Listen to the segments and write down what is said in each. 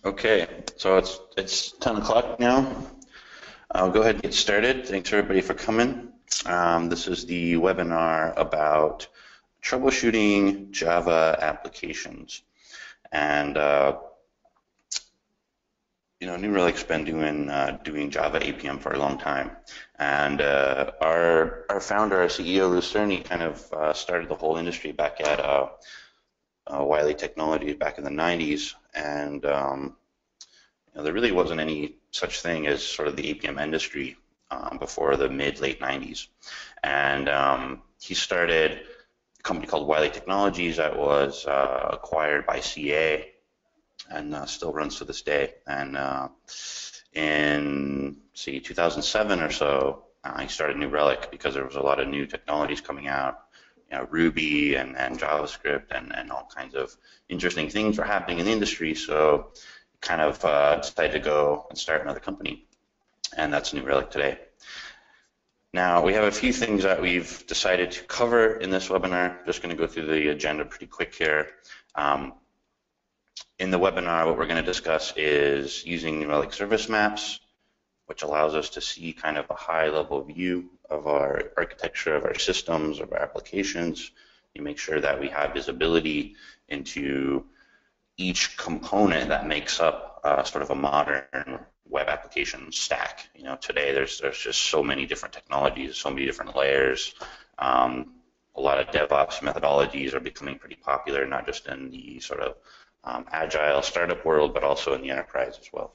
Okay, so it's 10 o'clock now. I'll go ahead and get started. Thanks everybody for coming. This is the webinar about troubleshooting Java applications. And New Relic's been doing Java APM for a long time. And our founder, our CEO, Lucerni, kind of started the whole industry back at Wiley Technologies back in the 90s. And there really wasn't any such thing as sort of the APM industry before the late 90s. And he started a company called Wiley Technologies that was acquired by CA and still runs to this day. And in 2007 or so, he started New Relic because there was a lot of new technologies coming out. Ruby and JavaScript and all kinds of interesting things were happening in the industry. So kind of decided to go and start another company, and that's New Relic today. Now, we have a few things that we've decided to cover in this webinar. Just going to go through the agenda pretty quick here. In the webinar, what we're going to discuss is using New Relic service maps, which allows us to see kind of a high-level view of our architecture, of our systems, of our applications. You make sure that we have visibility into each component that makes up sort of a modern web application stack. Today there's just so many different technologies, so many different layers. A lot of DevOps methodologies are becoming pretty popular, not just in the sort of agile startup world, but also in the enterprise as well.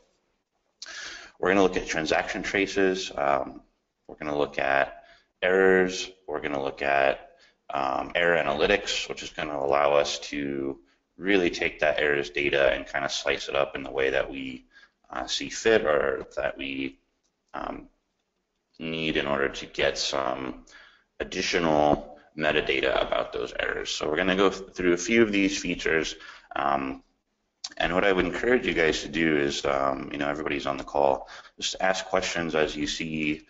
We're going to look at transaction traces. We're going to look at errors. We're going to look at error analytics, which is going to allow us to really take that errors data and kind of slice it up in the way that we see fit or that we need in order to get some additional metadata about those errors. So we're going to go through a few of these features. And what I would encourage you guys to do is, everybody's on the call, just ask questions as you see,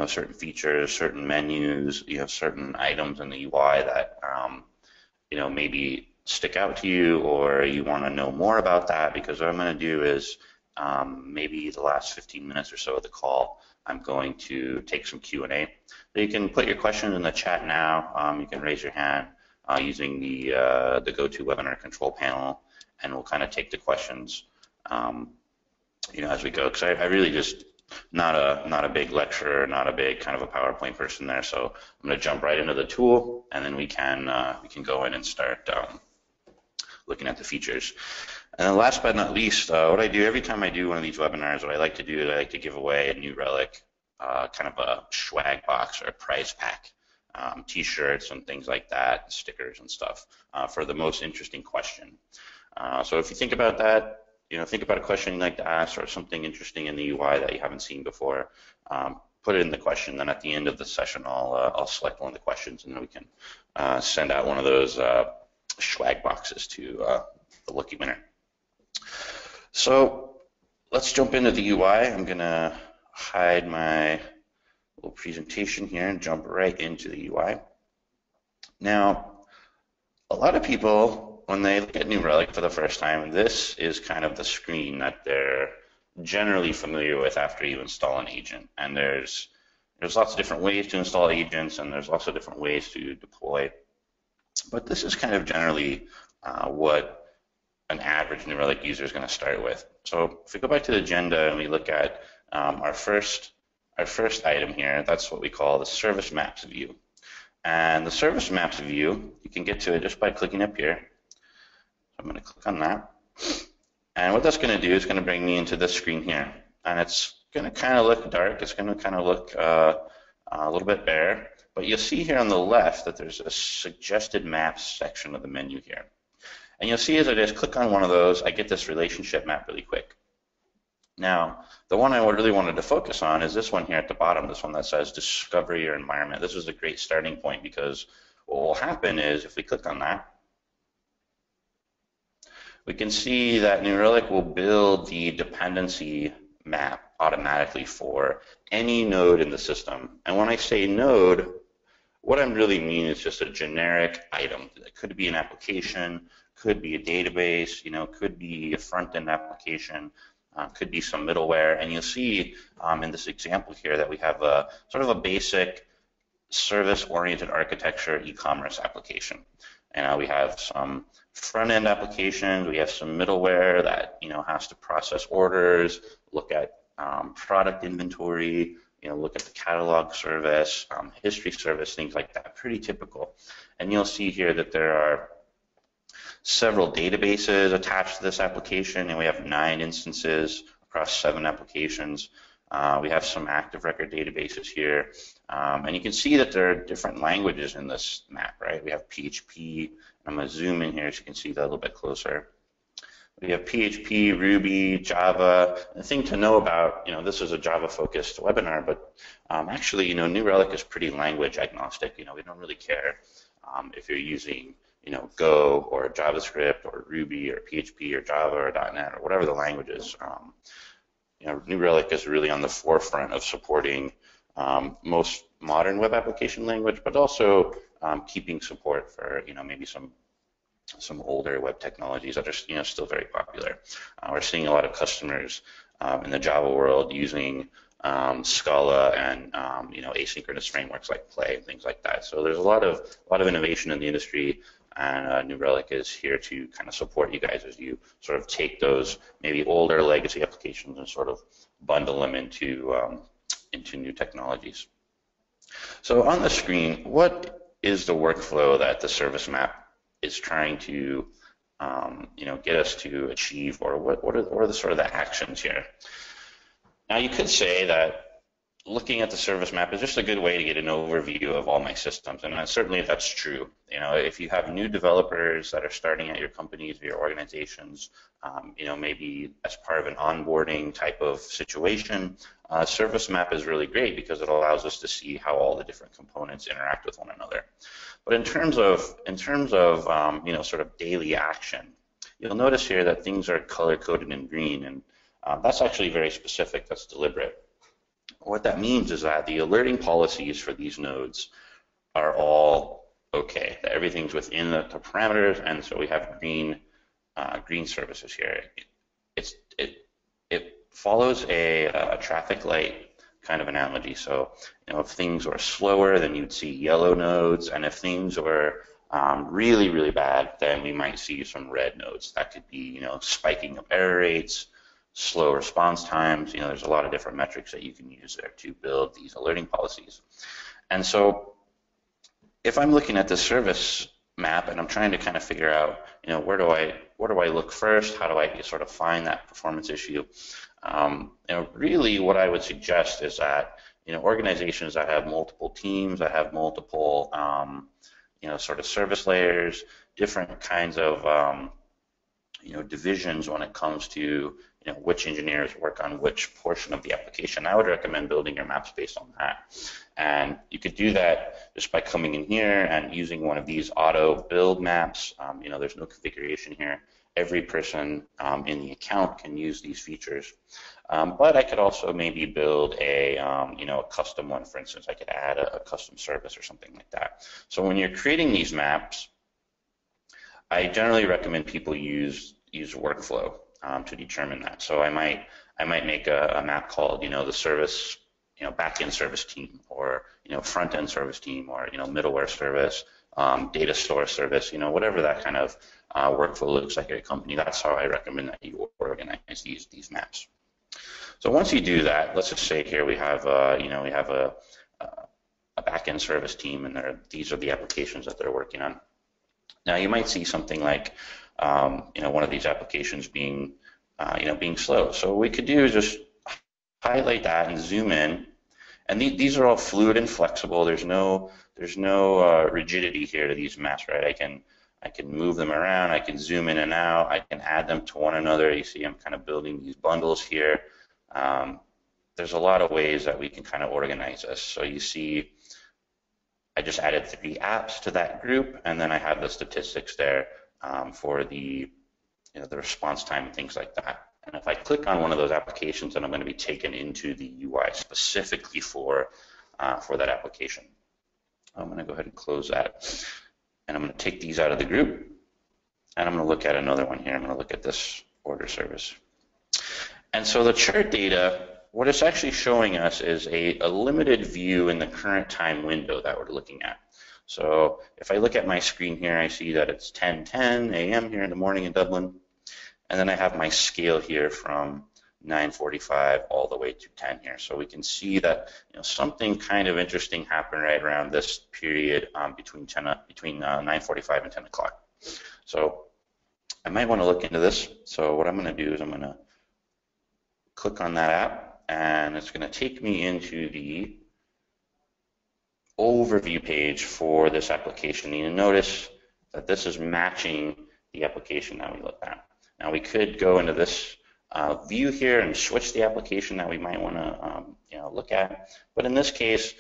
certain features, certain menus, certain items in the UI that, maybe stick out to you, or you want to know more about that, because what I'm going to do is maybe the last 15 minutes or so of the call, I'm going to take some Q&A. So you can put your questions in the chat now. You can raise your hand using the GoToWebinar control panel, and we'll kind of take the questions as we go, because I really just not a big lecturer, not a big kind of a PowerPoint person there. So I'm going to jump right into the tool, and then we can go in and start looking at the features. And then last but not least, what I do every time I do one of these webinars, what I like to do is I like to give away a New Relic kind of a swag box or a prize pack, t-shirts and things like that, stickers and stuff for the most interesting question. So if you think about that, think about a question you'd like to ask or something interesting in the UI that you haven't seen before, put it in the question. Then at the end of the session, I'll select one of the questions, and then we can send out one of those swag boxes to the lucky winner. So let's jump into the UI. I'm going to hide my little presentation here and jump right into the UI. Now, a lot of people, when they look at New Relic for the first time, this is kind of the screen that they're generally familiar with after you install an agent. And there's lots of different ways to install agents, and there's lots of different ways to deploy. But this is kind of generally what an average New Relic user is going to start with. So if we go back to the agenda and we look at our first item here, that's what we call the service maps view. And the service maps view, you can get to it just by clicking up here. I'm going to click on that. And what that's going to do is going to bring me into this screen here. And it's going to kind of look dark. It's going to kind of look a little bit bare. But you'll see here on the left that there's a suggested maps section of the menu here. And you'll see as I just click on one of those, I get this relationship map really quick. Now, the one I really wanted to focus on is this one here at the bottom, this one that says discover your environment. This is a great starting point, because what will happen is if we click on that, we can see that New Relic will build the dependency map automatically for any node in the system. And when I say node, what I really mean is just a generic item. It could be an application, could be a database, could be a front-end application, could be some middleware. And you'll see in this example here that we have a sort of a basic service-oriented architecture e-commerce application. And we have some front-end applications. We have some middleware that has to process orders, look at product inventory, look at the catalog service, history service, things like that. Pretty typical. And you'll see here that there are several databases attached to this application, and we have 9 instances across 7 applications. We have some active record databases here, and you can see that there are different languages in this map, right? We have PHP. I'm going to zoom in here so you can see that a little bit closer. We have PHP, Ruby, Java. The thing to know about, this is a Java-focused webinar, but actually, New Relic is pretty language agnostic. We don't really care if you're using, Go or JavaScript or Ruby or PHP or Java or .NET or whatever the language is. New Relic is really on the forefront of supporting most modern web application language, but also keeping support for, maybe some older web technologies that are still very popular. We're seeing a lot of customers in the Java world using Scala and asynchronous frameworks like Play and things like that. So there's a lot of innovation in the industry, and New Relic is here to kind of support you guys as you sort of take those maybe older legacy applications and sort of bundle them into new technologies. So on the screen, what is the workflow that the service map is trying to get us to achieve, or what are the sort of the actions here? Now you could say that looking at the service map is just a good way to get an overview of all my systems, and certainly that's true. If you have new developers that are starting at your companies or your organizations, maybe as part of an onboarding type of situation, service map is really great because it allows us to see how all the different components interact with one another. But in terms of sort of daily action, you'll notice here that things are color-coded in green, and that's actually very specific. That's deliberate. What that means is that the alerting policies for these nodes are all okay. That everything's within the parameters, and so we have green services here. It follows a traffic light kind of analogy. So if things were slower, then you'd see yellow nodes, and if things were really, really bad, then we might see some red nodes. That could be spiking of error rates, slow response times. There's a lot of different metrics that you can use there to build these alerting policies. And so if I'm looking at the service map and I'm trying to kind of figure out, where do I look first? How do I sort of find that performance issue? Really what I would suggest is that, organizations that have multiple teams, that have multiple, sort of service layers, different kinds of, divisions when it comes to which engineers work on which portion of the application. I would recommend building your maps based on that. And you could do that just by coming in here and using one of these auto build maps. There's no configuration here. Every person in the account can use these features. But I could also maybe build a custom one. For instance, I could add a custom service or something like that. So when you're creating these maps, I generally recommend people use workflow to determine that. So I might make a map called the service back-end service team, or front-end service team, or middleware service, data store service, whatever that kind of workflow looks like at a company. That's how I recommend that you organize these maps. So once you do that, let's just say here we have a back-end service team, and these are the applications that they're working on. Now you might see something like one of these applications being slow. So what we could do is just highlight that and zoom in, and these are all fluid and flexible. There's no rigidity here to these maps, right? I can move them around. I can zoom in and out. I can add them to one another. You see, I'm kind of building these bundles here. There's a lot of ways that we can kind of organize this. So you see, I just added 3 apps to that group, and then I have the statistics there for the response time and things like that. And if I click on one of those applications, then I'm going to be taken into the UI specifically for that application. I'm going to go ahead and close that, and I'm going to take these out of the group. And I'm going to look at another one here. I'm going to look at this order service. And so the chart data, what it's actually showing us is a limited view in the current time window that we're looking at. So if I look at my screen here, I see that it's 10:10 a.m. here in the morning in Dublin. And then I have my scale here from 9:45 all the way to 10 here. So we can see that something kind of interesting happened right around this period between 9:45 and 10 o'clock. So I might want to look into this. So what I'm going to do is I'm going to click on that app, and it's going to take me into the overview page for this application. You notice that this is matching the application that we looked at. Now we could go into this view here and switch the application that we might want to look at, but in this case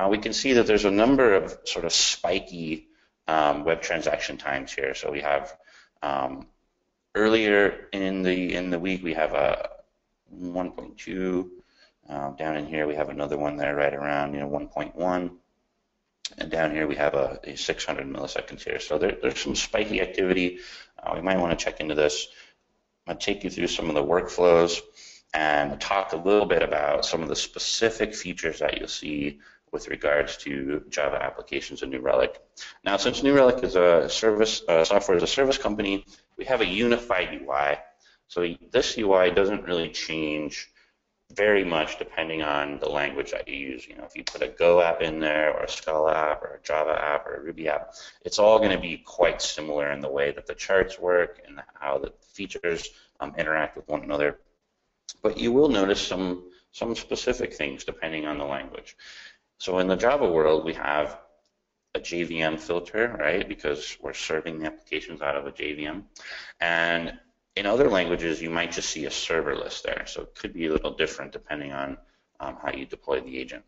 we can see that there's a number of sort of spiky web transaction times here. So we have earlier in the week we have a 1.2. Down in here we have another one there right around 1.1, and down here we have a 600 milliseconds here. So there's some spiky activity. We might want to check into this. I'm going to take you through some of the workflows and talk a little bit about some of the specific features that you'll see with regards to Java applications in New Relic. Now, since New Relic is a software as a service company, we have a unified UI. So this UI doesn't really change very much depending on the language that you use. If you put a Go app in there, or a Scala app, or a Java app, or a Ruby app, it's all going to be quite similar in the way that the charts work and how the features interact with one another. But you will notice some specific things depending on the language. So in the Java world, we have a JVM filter, right? Because we're serving the applications out of a JVM. And in other languages, you might just see a server list there. So it could be a little different depending on how you deploy the agent.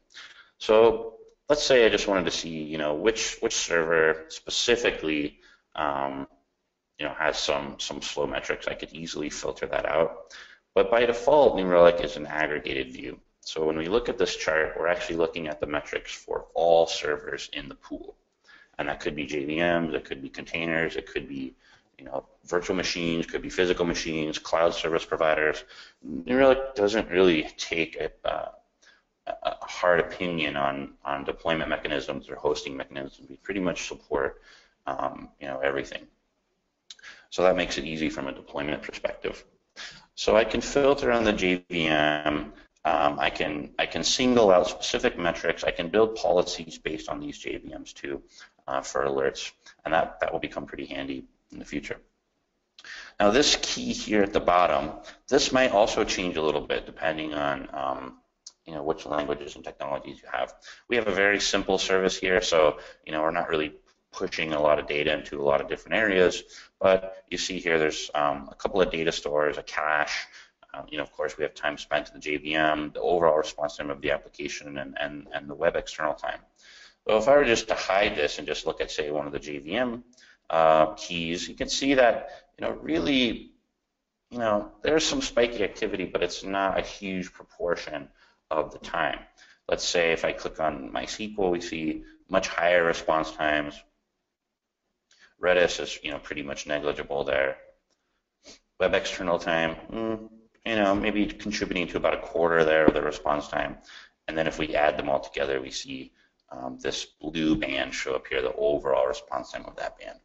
So let's say I just wanted to see, which server specifically, has some slow metrics. I could easily filter that out. But by default, New Relic is an aggregated view. So when we look at this chart, we're actually looking at the metrics for all servers in the pool. And that could be JVMs, it could be containers, it could be virtual machines, could be physical machines, cloud service providers. New Relic doesn't really take a hard opinion on deployment mechanisms or hosting mechanisms. We pretty much support everything. So that makes it easy from a deployment perspective. So I can filter on the JVM. I can single out specific metrics. I can build policies based on these JVMs too for alerts, and that will become pretty handy in the future. Now this key here at the bottom, this might also change a little bit depending on which languages and technologies you have. We have a very simple service here, so we're not really pushing a lot of data into a lot of different areas, but you see here there's a couple of data stores, a cache, of course we have time spent in the JVM, the overall response time of the application, and the web external time. So if I were just to hide this and just look at, say, one of the JVM keys, you can see that really there's some spiky activity, but it's not a huge proportion of the time. Let's say if I click on MySQL, we see much higher response times. Redis is pretty much negligible there. Web external time, maybe contributing to about a quarter there of the response time. And then if we add them all together, we see this blue band show up here, the overall response time of that band.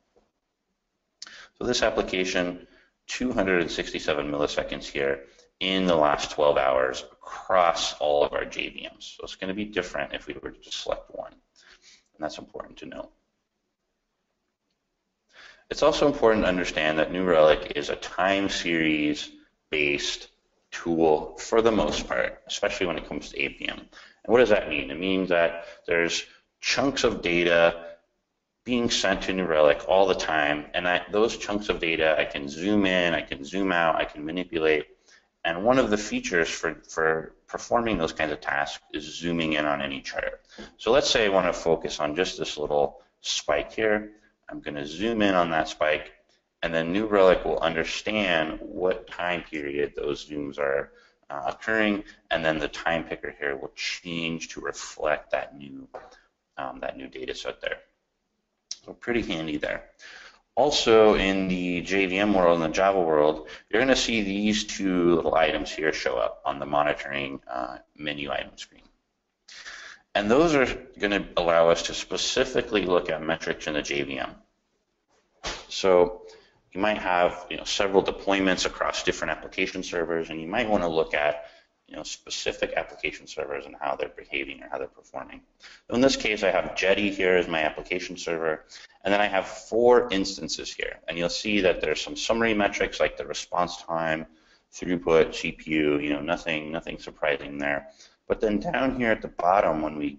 So this application, 267 milliseconds here in the last 12 hours across all of our JVMs. So it's going to be different if we were to just select one, and that's important to know. It's also important to understand that New Relic is a time series based tool for the most part, especially when it comes to APM. And what does that mean? It means that there's chunks of data being sent to New Relic all the time, and those chunks of data I can zoom in, I can zoom out, I can manipulate. And one of the features for performing those kinds of tasks is zooming in on any chart. So let's say I want to focus on just this little spike here. I'm going to zoom in on that spike, and then New Relic will understand what time period those zooms are occurring, and then the time picker here will change to reflect that new data set there. So pretty handy there. Also, in the JVM world and the Java world, you're going to see these two little items here show up on the monitoring menu item screen. And those are going to allow us to specifically look at metrics in the JVM. So you might have several deployments across different application servers, and you might want to look at specific application servers and how they're behaving or how they're performing. So in this case, I have Jetty here as my application server, and then I have 4 instances here. And you'll see that there's some summary metrics like the response time, throughput, CPU, nothing surprising there. But then down here at the bottom, when we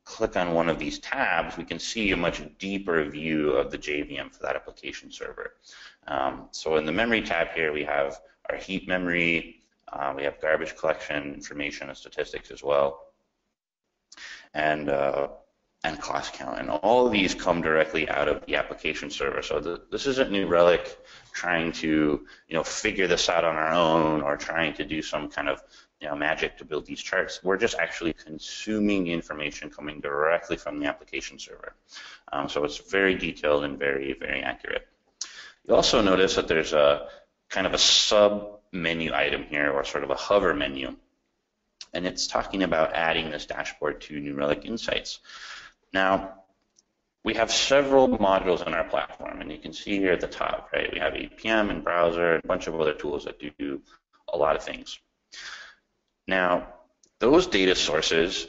click on one of these tabs, we can see a much deeper view of the JVM for that application server. So in the memory tab here, we have our heap memory, we have garbage collection information and statistics as well, and class count. And all of these come directly out of the application server. So this isn't New Relic trying to figure this out on our own or trying to do some kind of magic to build these charts. We're just actually consuming the information coming directly from the application server. So it's very detailed and very, very accurate. You also notice that there's a kind of a sub-menu item here, or sort of a hover menu. And it's talking about adding this dashboard to New Relic Insights. Now, we have several modules in our platform, and you can see here at the top, right? We have APM and browser and a bunch of other tools that do a lot of things. Now, those data sources,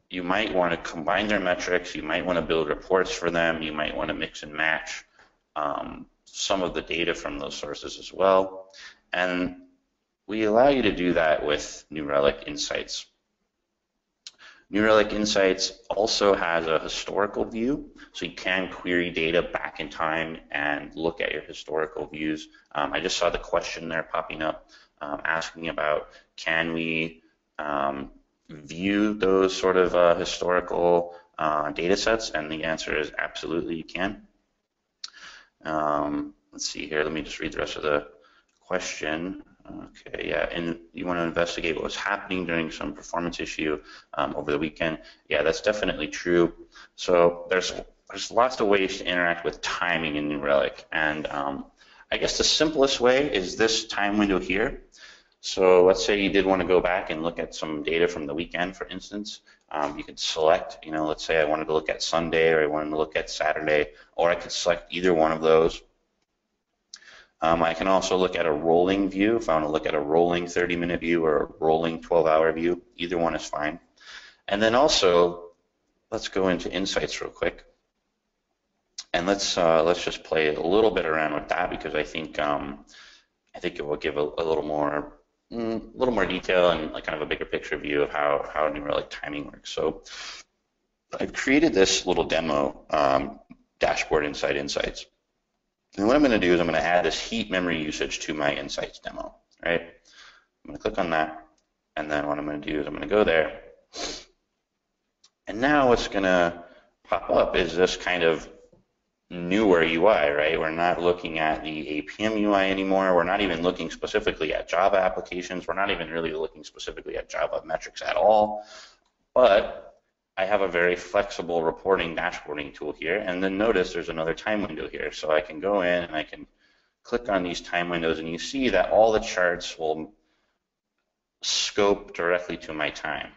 you might want to combine their metrics, you might want to build reports for them, you might want to mix and match some of the data from those sources as well. And we allow you to do that with New Relic Insights. New Relic Insights also has a historical view, so you can query data back in time and look at your historical views. I just saw the question there popping up asking about, can we view those sort of historical data sets? And the answer is absolutely you can. Let's see here, let me just read the rest of the question. Okay, yeah, and you want to investigate what was happening during some performance issue over the weekend. Yeah, that's definitely true. So there's lots of ways to interact with timing in New Relic, and I guess the simplest way is this time window here. So let's say you did want to go back and look at some data from the weekend, for instance. You could select, let's say I wanted to look at Sunday or I wanted to look at Saturday, or I could select either one of those. I can also look at a rolling view if I want to look at a rolling 30-minute view or a rolling 12-hour view. Either one is fine. And then also, let's go into Insights real quick, and let's just play a little bit around with that, because I think it will give a little more detail and like kind of a bigger picture view of how New Relic timing works. So I've created this little demo dashboard inside Insights. And what I'm going to do is I'm going to add this heap memory usage to my Insights demo, right? I'm going to click on that, and then what I'm going to do is I'm going to go there. And now what's going to pop up is this kind of newer UI, right? We're not looking at the APM UI anymore. We're not even looking specifically at Java applications. We're not even really looking specifically at Java metrics at all. But I have a very flexible reporting dashboarding tool here, and then notice there's another time window here. So I can go in and I can click on these time windows, and you see that all the charts will scope directly to my time.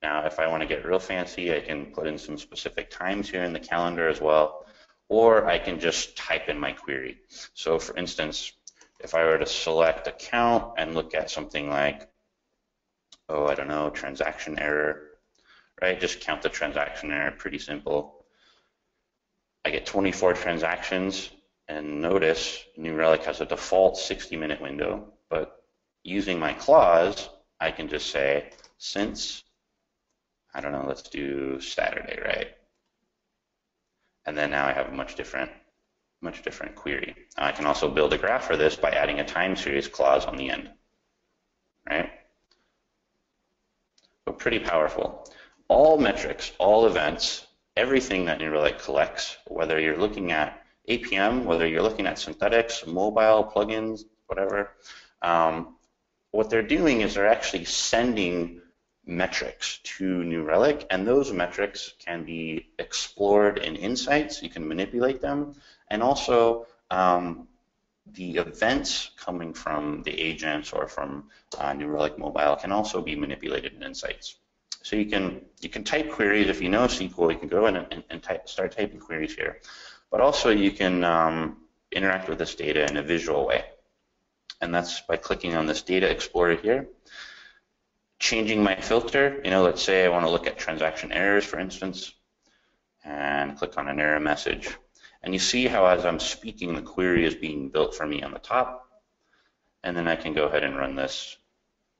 Now, if I want to get real fancy, I can put in some specific times here in the calendar as well, or I can just type in my query. So for instance, if I were to select account and look at something like, oh, I don't know, transaction error, right? Just count the transaction error, pretty simple. I get 24 transactions, and notice New Relic has a default 60-minute window, but using my clause, I can just say, since, I don't know, let's do Saturday, right? And then now I have a much different query. I can also build a graph for this by adding a time series clause on the end, right? So pretty powerful. All metrics, all events, everything that New Relic collects, whether you're looking at APM, whether you're looking at synthetics, mobile, plugins, whatever, what they're doing is they're actually sending metrics to New Relic, and those metrics can be explored in Insights. You can manipulate them, and also the events coming from the agents or from New Relic Mobile can also be manipulated in Insights. So you can type queries. If you know SQL, you can go in and start typing queries here. But also you can interact with this data in a visual way. And that's by clicking on this Data Explorer here, changing my filter. Let's say I want to look at transaction errors, for instance, and click on an error message. And you see how as I'm speaking, the query is being built for me on the top. And then I can go ahead and run this,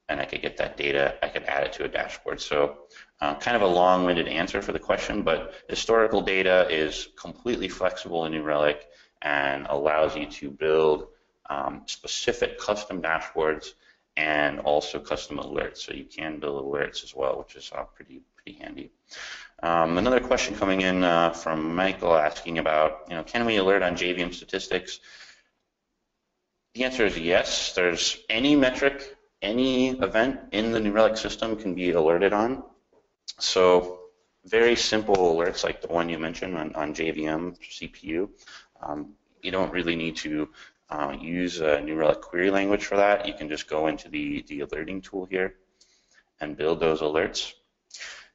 and I could get that data. I could add it to a dashboard. So kind of a long-winded answer for the question, but historical data is completely flexible in New Relic and allows you to build specific custom dashboards and also custom alerts. So you can build alerts as well, which is pretty handy. Another question coming in from Michael asking about, can we alert on JVM Statistics? The answer is yes. There's any metric, any event in the New Relic system can be alerted on. So very simple alerts like the one you mentioned on JVM CPU. You don't really need to use a New Relic query language for that. You can just go into the alerting tool here and build those alerts.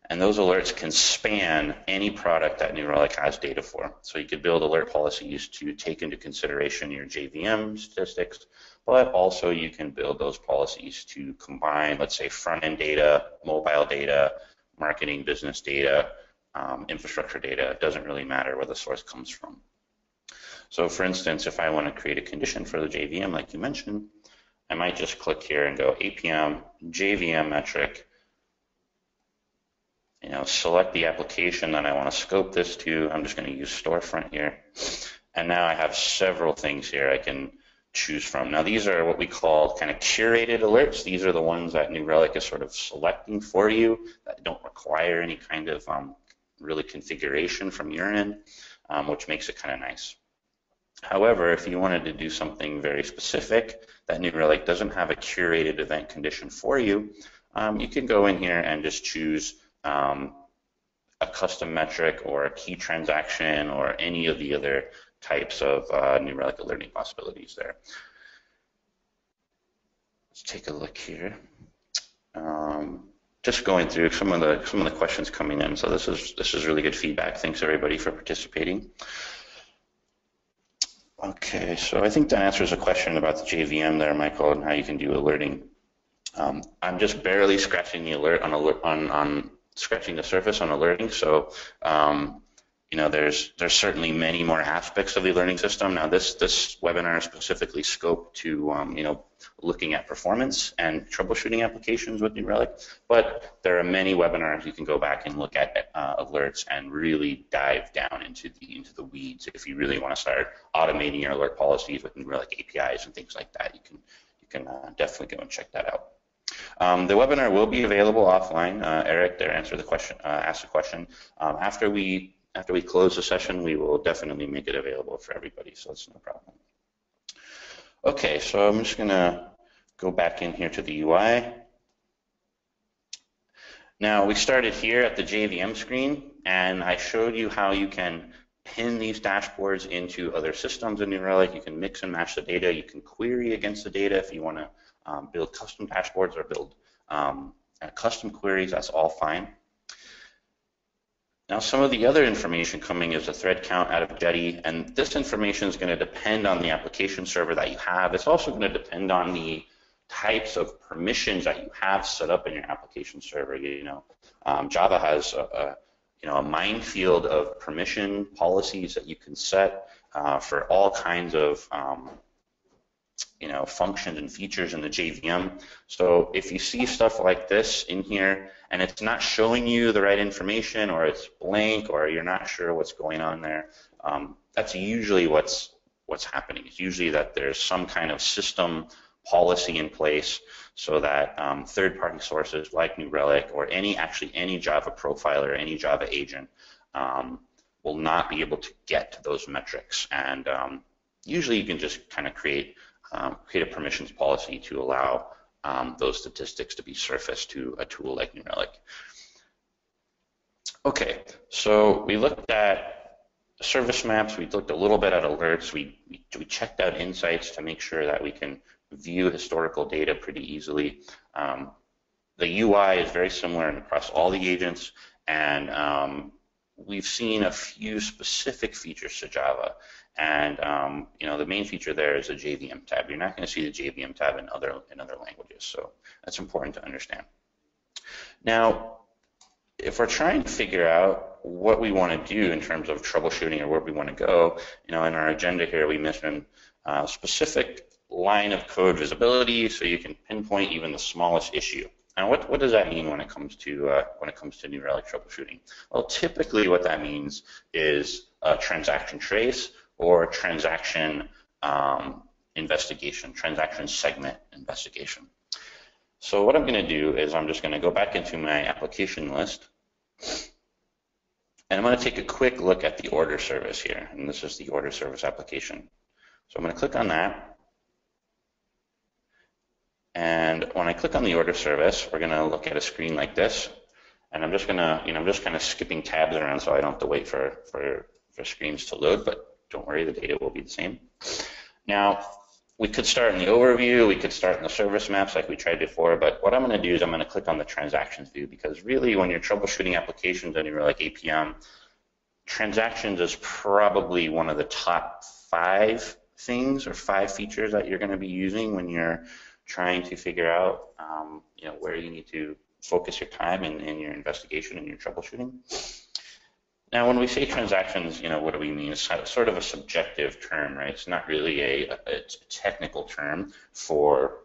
And those alerts can span any product that New Relic has data for. So you could build alert policies to take into consideration your JVM statistics, but also you can build those policies to combine, let's say, front-end data, mobile data, marketing business data, infrastructure data. It doesn't really matter where the source comes from. So for instance, if I want to create a condition for the JVM, like you mentioned, I might just click here and go APM, JVM metric, select the application that I want to scope this to. I'm just going to use storefront here. And now I have several things here I can choose from. Now these are what we call kind of curated alerts. These are the ones that New Relic is sort of selecting for you that don't require any kind of really configuration from your end, which makes it kind of nice. However, if you wanted to do something very specific that New Relic doesn't have a curated event condition for you, you can go in here and just choose a custom metric or a key transaction or any of the other types of New Relic alerting possibilities there. Let's take a look here. Just going through some of the questions coming in. So this is really good feedback. Thanks everybody for participating. Okay, so I think that answers a question about the JVM there, Michael, and how you can do alerting. I'm just barely scratching the alert on scratching the surface on alerting. So there's certainly many more aspects of the alerting system. Now this webinar is specifically scoped to looking at performance and troubleshooting applications with New Relic, but there are many webinars you can go back and look at alerts and really dive down into the weeds if you really want to start automating your alert policies with New Relic APIs and things like that. You can definitely go and check that out. The webinar will be available offline. Eric there asked the question. After we close the session, we will definitely make it available for everybody, so it's no problem. Okay, so I'm just going to go back in here to the UI. Now, we started here at the JVM screen, and I showed you how you can pin these dashboards into other systems in New Relic. You can mix and match the data. You can query against the data if you want to build custom dashboards or build custom queries. That's all fine. Now, some of the other information coming is a thread count out of Jetty, and this information is going to depend on the application server that you have. It's also going to depend on the types of permissions that you have set up in your application server. Java has a minefield of permission policies that you can set for all kinds of functions and features in the JVM. So if you see stuff like this in here and it's not showing you the right information, or it's blank, or you're not sure what's going on there, that's usually what's happening. It's usually that there's some kind of system policy in place so that third-party sources like New Relic or any Java profiler, any Java agent will not be able to get to those metrics. And usually you can just kind of create a permissions policy to allow those statistics to be surfaced to a tool like New Relic. Okay, so we looked at service maps, we looked a little bit at alerts. We checked out insights to make sure that we can view historical data pretty easily. The UI is very similar across all the agents, and we've seen a few specific features to Java. And the main feature there is a JVM tab. You're not going to see the JVM tab in other languages, so that's important to understand. Now, if we're trying to figure out what we want to do in terms of troubleshooting or where we want to go, in our agenda here we mentioned specific line of code visibility, so you can pinpoint even the smallest issue. Now, what does that mean when it comes to New Relic troubleshooting? Well, typically what that means is a transaction trace or transaction investigation, transaction segment investigation. So what I'm going to do is I'm just going to go back into my application list, and I'm going to take a quick look at the order service here, and this is the order service application. So I'm going to click on that. And when I click on the order service, we're going to look at a screen like this. And I'm just going to, I'm just kind of skipping tabs around so I don't have to wait for screens to load, but don't worry, the data will be the same. Now, we could start in the overview, we could start in the service maps like we tried before, but what I'm going to do is I'm going to click on the transactions view, because really when you're troubleshooting applications on your like APM, transactions is probably one of the top 5 things or 5 features that you're going to be using when you're trying to figure out where you need to focus your time in your investigation and your troubleshooting. Now, when we say transactions, what do we mean? It's sort of a subjective term, right? It's not really a technical term for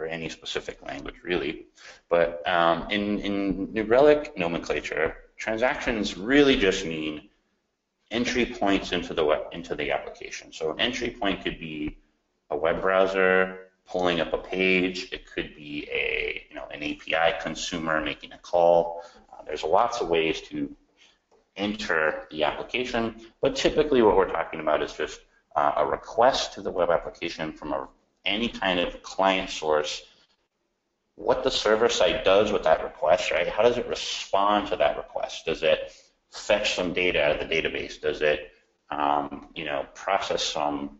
any specific language, really. But in New Relic nomenclature, transactions really just mean entry points into the application. So an entry point could be a web browser pulling up a page. It could be an API consumer making a call. There's lots of ways to enter the application, but typically what we're talking about is just a request to the web application from any kind of client source. What the server side does with that request, right? How does it respond to that request? Does it fetch some data out of the database? Does it, process some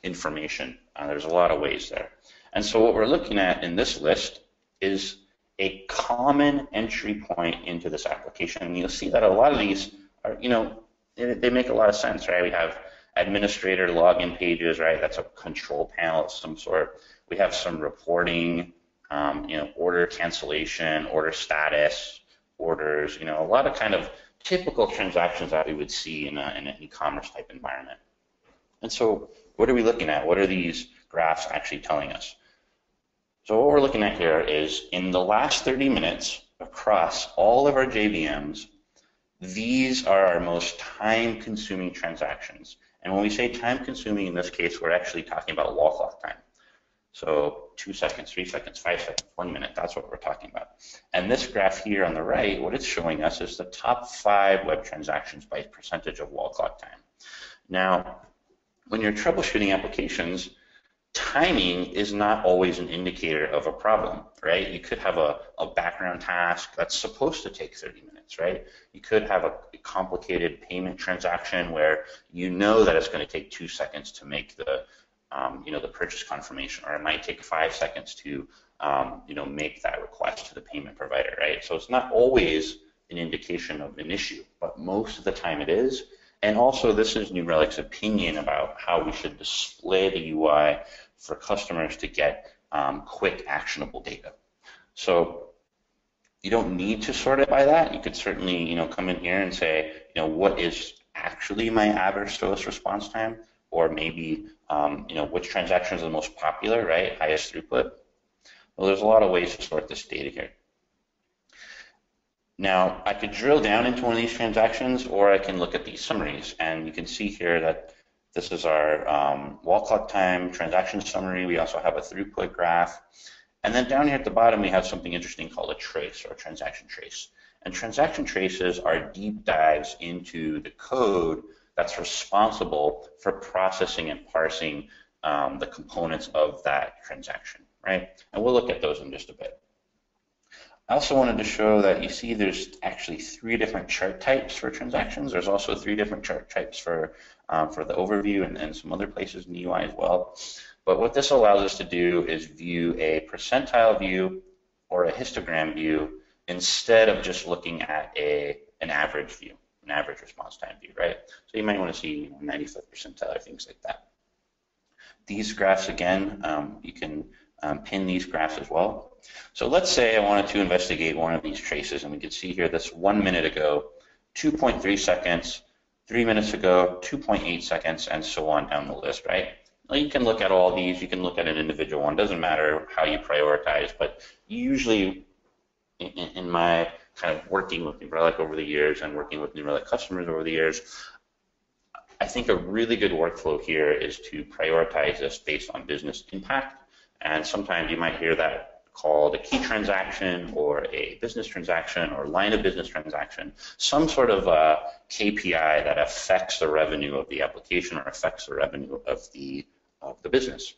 information? There's a lot of ways there. And so what we're looking at in this list is a common entry point into this application. And you'll see that a lot of these are, they make a lot of sense, right? We have administrator login pages, right? That's a control panel of some sort. We have some reporting, order cancellation, order status, orders, a lot of kind of typical transactions that we would see in an e-commerce type environment. And so what are we looking at? What are these graphs actually telling us? So what we're looking at here is in the last 30 minutes across all of our JVMs, these are our most time-consuming transactions. And when we say time-consuming in this case, we're actually talking about wall clock time. So 2 seconds, 3 seconds, 5 seconds, 1 minute, that's what we're talking about. And this graph here on the right, what it's showing us is the top 5 web transactions by percentage of wall clock time. Now, when you're troubleshooting applications, timing is not always an indicator of a problem, right? You could have a background task that's supposed to take 30 minutes, right? You could have a complicated payment transaction where you know that it's going to take 2 seconds to make the purchase confirmation, or it might take 5 seconds to make that request to the payment provider, right? So it's not always an indication of an issue, but most of the time it is. And also, this is New Relic's opinion about how we should display the UI for customers to get quick, actionable data. So you don't need to sort it by that. You could certainly, come in here and say, what is actually my average lowest response time, or maybe, which transactions are the most popular, right? Highest throughput. Well, there's a lot of ways to sort this data here. Now, I could drill down into one of these transactions, or I can look at these summaries, and you can see here that this is our wall clock time transaction summary. We also have a throughput graph. And then down here at the bottom, we have something interesting called a trace, or a transaction trace. And transaction traces are deep dives into the code that's responsible for processing and parsing the components of that transaction, right? And we'll look at those in just a bit. I also wanted to show that you see there's actually 3 different chart types for transactions. There's also 3 different chart types for the overview and some other places in the UI as well. But what this allows us to do is view a percentile view or a histogram view instead of just looking at an average view, an average response time view, right? So you might want to see 95th percentile or things like that. These graphs, again, you can pin these graphs as well. So let's say I wanted to investigate one of these traces, and we can see here this 1 minute ago, 2.3 seconds, 3 minutes ago, 2.8 seconds, and so on down the list, right? Well, you can look at all these, you can look at an individual one, doesn't matter how you prioritize, but usually in my kind of working with New Relic over the years and working with New Relic customers over the years, I think a really good workflow here is to prioritize this based on business impact. And sometimes you might hear that called a key transaction or a business transaction or line of business transaction, some sort of KPI that affects the revenue of the application or affects the revenue of the business.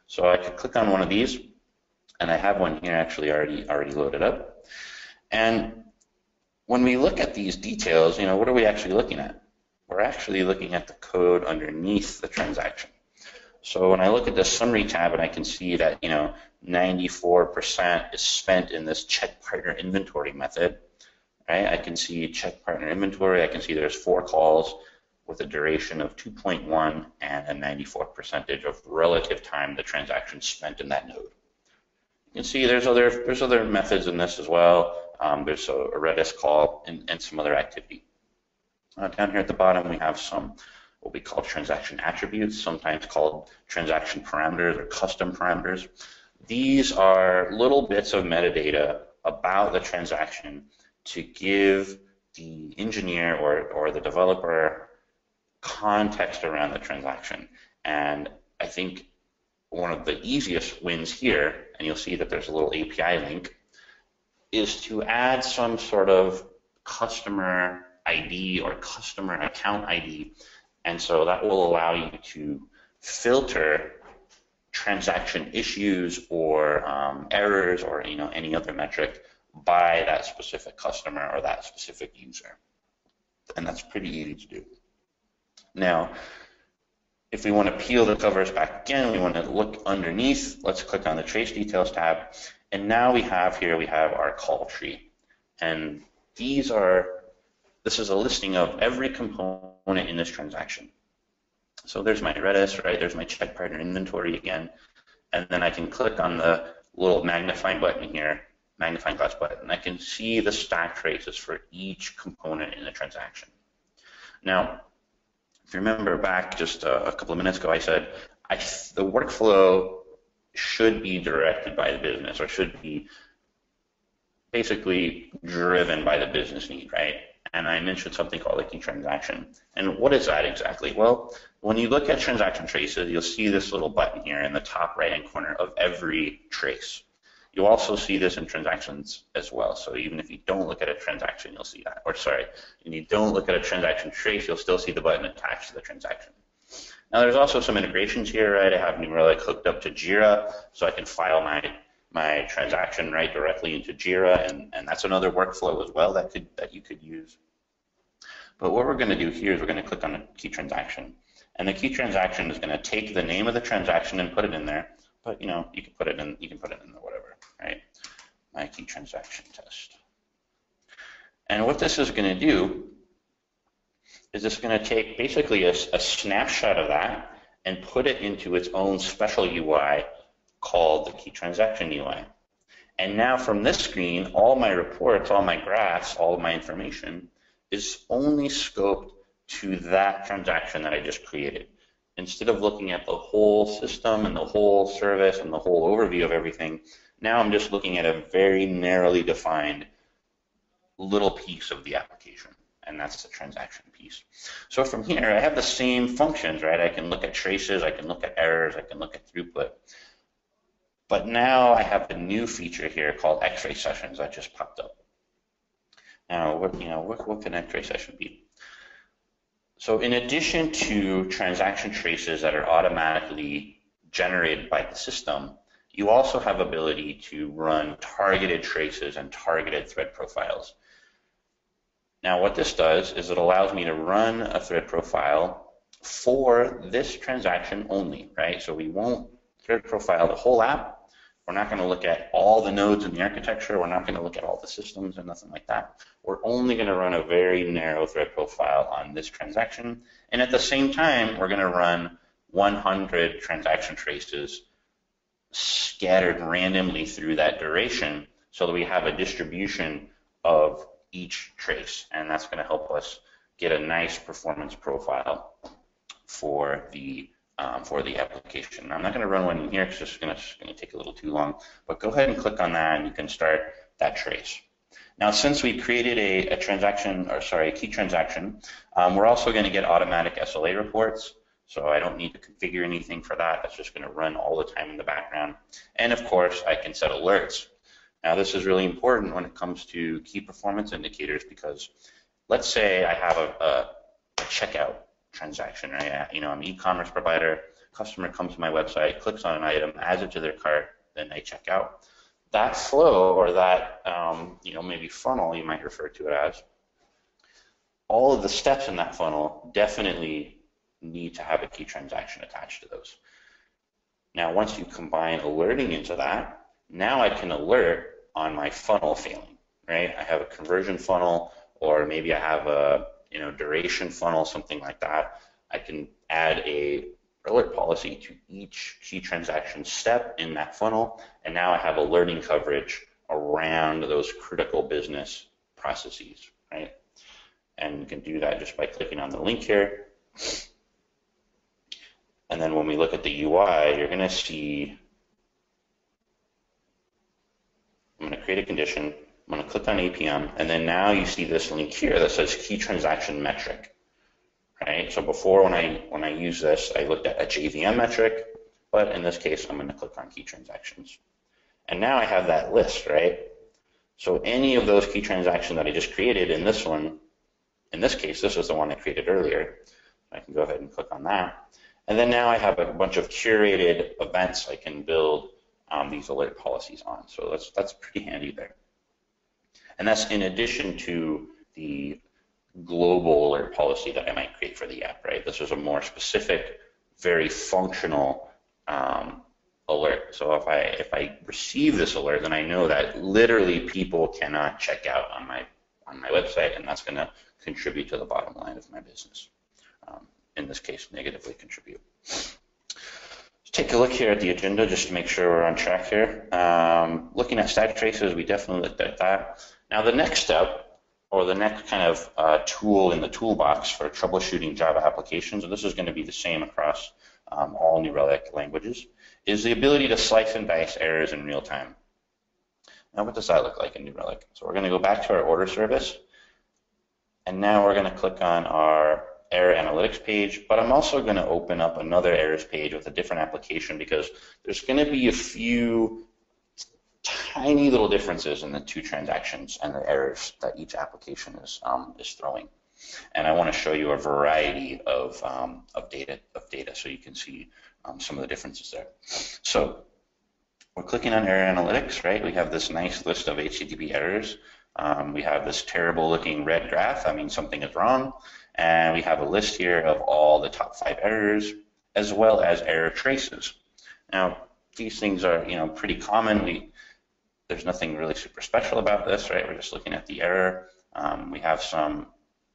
So I could click on one of these, and I have one here actually already loaded up. And when we look at these details, what are we actually looking at? We're actually looking at the code underneath the transaction. So when I look at the summary tab and I can see that 94% is spent in this check partner inventory method, right? I can see check partner inventory. I can see there's 4 calls with a duration of 2.1 and a 94% of relative time the transaction spent in that node. You can see there's other methods in this as well. There's a Redis call and some other activity. Down here at the bottom we have some what we call transaction attributes, sometimes called transaction parameters or custom parameters. These are little bits of metadata about the transaction to give the engineer or the developer context around the transaction. And I think one of the easiest wins here, and you'll see that there's a little API link, is to add some sort of customer ID or customer account ID. And so that will allow you to filter transaction issues or errors or any other metric by that specific customer or that specific user. And that's pretty easy to do. Now, if we want to peel the covers back again, we want to look underneath. Let's click on the Trace Details tab. And now we have our call tree. And this is a listing of every component in this transaction. So there's my Redis, right? There's my check partner inventory again. And then I can click on the little magnifying button here, magnifying glass button, and I can see the stack traces for each component in the transaction. Now, if you remember back just a couple of minutes ago, I said the workflow should be directed by the business or should be basically driven by the business need, right? And I mentioned something called a key transaction. And what is that exactly? Well, when you look at transaction traces, you'll see this little button here in the top right-hand corner of every trace. You'll also see this in transactions as well. So even if you don't look at a transaction, you'll see that. Or sorry, when you don't look at a transaction trace, you'll still see the button attached to the transaction. Now there's also some integrations here, right? I have New Relic hooked up to Jira, so I can file my transaction right directly into Jira, and that's another workflow as well that you could use. But what we're going to do here is we're going to click on a key transaction, and the key transaction is going to take the name of the transaction and put it in there. But you can put it in the whatever, right? My key transaction test. And what this is going to do is it's going to take basically a snapshot of that and put it into its own special UI called the key transaction UI. And now from this screen, all my reports, all my graphs, all of my information is only scoped to that transaction that I just created. Instead of looking at the whole system and the whole service and the whole overview of everything, now I'm just looking at a very narrowly defined little piece of the application, and that's the transaction piece. So from here, I have the same functions, right? I can look at traces, I can look at errors, I can look at throughput. But now I have a new feature here called Xray Sessions that just popped up. Now, what can Xray Session be? So in addition to transaction traces that are automatically generated by the system, you also have ability to run targeted traces and targeted thread profiles. Now what this does is it allows me to run a thread profile for this transaction only, right? So we won't thread profile the whole app. We're not going to look at all the nodes in the architecture. We're not going to look at all the systems and nothing like that. We're only going to run a very narrow thread profile on this transaction. And at the same time, we're going to run 100 transaction traces scattered randomly through that duration so that we have a distribution of each trace. And that's going to help us get a nice performance profile for the application. I'm not going to run one in here because it's going to take a little too long, but go ahead and click on that and you can start that trace. Now, since we created a key transaction, we're also going to get automatic SLA reports. So I don't need to configure anything for that. That's just going to run all the time in the background. And of course, I can set alerts. Now, this is really important when it comes to key performance indicators because let's say I have a checkout transaction, right? You know, I'm an e-commerce provider, customer comes to my website, clicks on an item, adds it to their cart, then they check out. That flow or that, maybe funnel, you might refer to it as, all of the steps in that funnel definitely need to have a key transaction attached to those. Now, once you combine alerting into that, now I can alert on my funnel failing, right? I have a conversion funnel, or maybe I have a duration funnel, something like that. I can add a alert policy to each key transaction step in that funnel, and now I have alerting coverage around those critical business processes, right? And you can do that just by clicking on the link here. And then when we look at the UI, you're going to see, I'm going to create a condition. I'm going to click on APM, and then now you see this link here that says key transaction metric, right? So before when I use this, I looked at a JVM metric, but in this case, I'm going to click on key transactions. And now I have that list, right? So any of those key transactions that I just created in this one, in this case, this is the one I created earlier. I can go ahead and click on that. And then now I have a bunch of curated events I can build these alert policies on. So that's pretty handy there. And that's in addition to the global alert policy that I might create for the app, right? This is a more specific, very functional alert. So if I receive this alert, then I know that literally people cannot check out on my website, and that's going to contribute to the bottom line of my business. In this case, negatively contribute. Let's take a look here at the agenda just to make sure we're on track here. Looking at static traces, we definitely looked at that. Now the next step, or the next kind of tool in the toolbox for troubleshooting Java applications, and this is going to be the same across all New Relic languages, is the ability to slice and dice errors in real time. Now what does that look like in New Relic? So we're going to go back to our order service, and now we're going to click on our error analytics page, but I'm also going to open up another errors page with a different application because there's going to be a few tiny little differences in the two transactions and the errors that each application is throwing. And I want to show you a variety of data so you can see some of the differences there. So we're clicking on error analytics, right? We have this nice list of HTTP errors. We have this terrible looking red graph. That means something is wrong. And we have a list here of all the top 5 errors, as well as error traces. Now, these things are, pretty common. There's nothing really super special about this, right? We're just looking at the error. We have some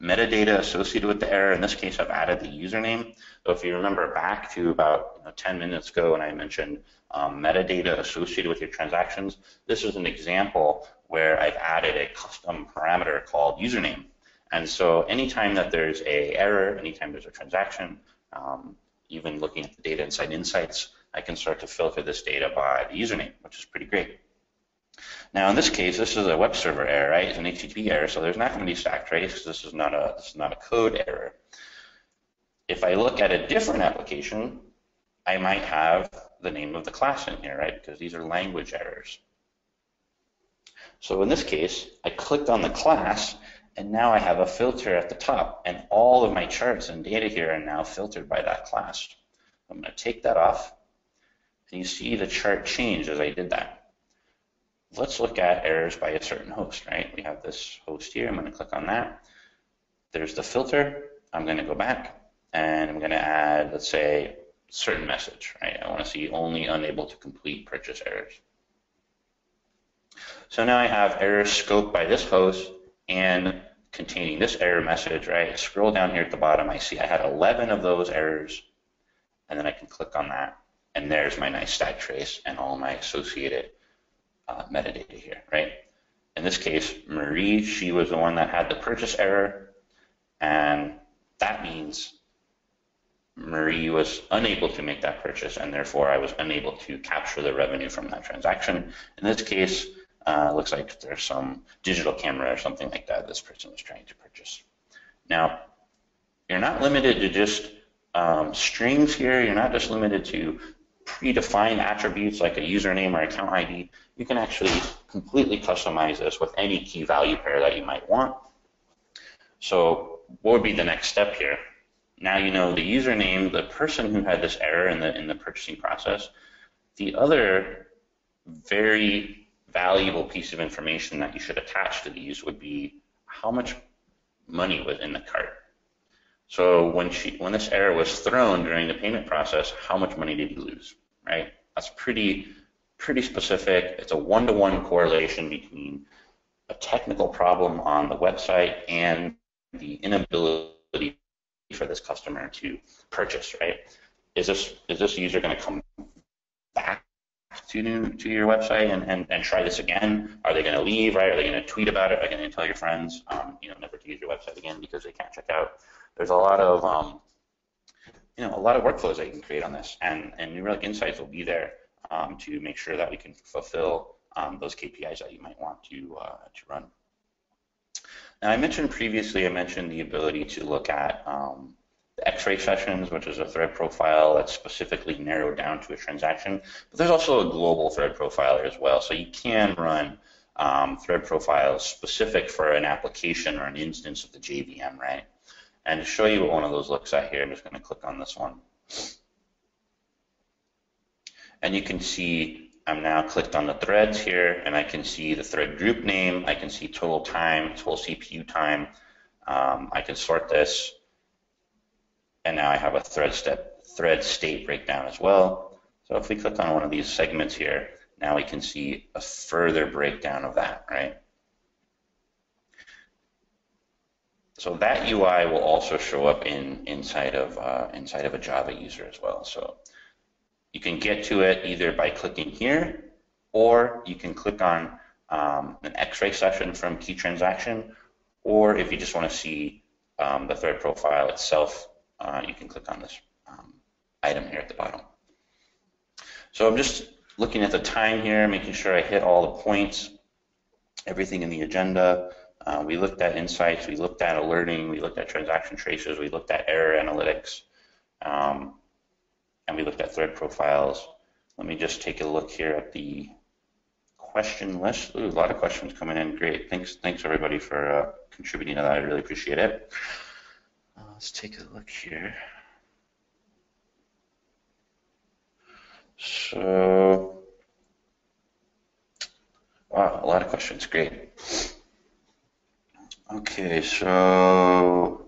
metadata associated with the error. In this case, I've added the username. So if you remember back to about 10 minutes ago when I mentioned metadata associated with your transactions, this is an example where I've added a custom parameter called username. And so anytime that there's an error, anytime there's a transaction, even looking at the data inside Insights, I can start to filter this data by the username, which is pretty great. Now in this case, this is a web server error, right? It's an HTTP error, so there's not going to be stack trace because this is not a code error. If I look at a different application, I might have the name of the class in here, right? Because these are language errors. So in this case, I clicked on the class, and now I have a filter at the top, and all of my charts and data here are now filtered by that class. I'm going to take that off, And you see the chart change as I did that. Let's look at errors by a certain host, right? We have this host here. I'm going to click on that. There's the filter. I'm going to go back and I'm going to add, let's say, certain message, right? I want to see only unable to complete purchase errors. So now I have errors scoped by this host and containing this error message, right? Scroll down here at the bottom, I see I had 11 of those errors, and then I can click on that, and there's my nice stack trace and all my associated metadata here, right? In this case, Marie, she was the one that had the purchase error, and that means Marie was unable to make that purchase, and therefore I was unable to capture the revenue from that transaction. In this case, looks like there's some digital camera or something like that this person was trying to purchase. Now, you're not limited to just strings here. You're not just limited to predefined attributes like a username or account ID. You can actually completely customize this with any key value pair that you might want. So what would be the next step here? Now you know the username, the person who had this error in the purchasing process. The other very valuable piece of information that you should attach to these would be how much money was in the cart. So when this error was thrown during the payment process, how much money did you lose, right? That's pretty specific. It's a one-to-one correlation between a technical problem on the website and the inability for this customer to purchase, right? Is this user going to come back to your website and try this again? Are they going to leave, right? Are they going to tweet about it? Are they going to tell your friends, never to use your website again because they can't check out? There's a lot of, a lot of workflows that you can create on this, and New Relic Insights will be there to make sure that we can fulfill those KPIs that you might want to run. Now, I mentioned previously, the ability to look at the Xray Sessions, which is a thread profile that's specifically narrowed down to a transaction. But there's also a global thread profiler as well. So you can run thread profiles specific for an application or an instance of the JVM, right? And to show you what one of those looks at here, I'm just going to click on this one. And you can see I'm now clicked on the threads here, and I can see the thread group name. I can see total time, total CPU time. I can sort this. And now I have a thread state breakdown as well. So if we click on one of these segments here, now we can see a further breakdown of that, right? So that UI will also show up inside of a Java user as well. So you can get to it either by clicking here, or you can click on an Xray session from key transaction, or if you just want to see the thread profile itself, you can click on this item here at the bottom. So I'm just looking at the time here, making sure I hit all the points, everything in the agenda. We looked at insights, we looked at alerting, we looked at transaction traces, we looked at error analytics, and we looked at thread profiles. Let me just take a look here at the question list. Ooh, a lot of questions coming in. Great. Thanks everybody for contributing to that. I really appreciate it. Let's take a look here. So, wow, a lot of questions. Great. Okay, so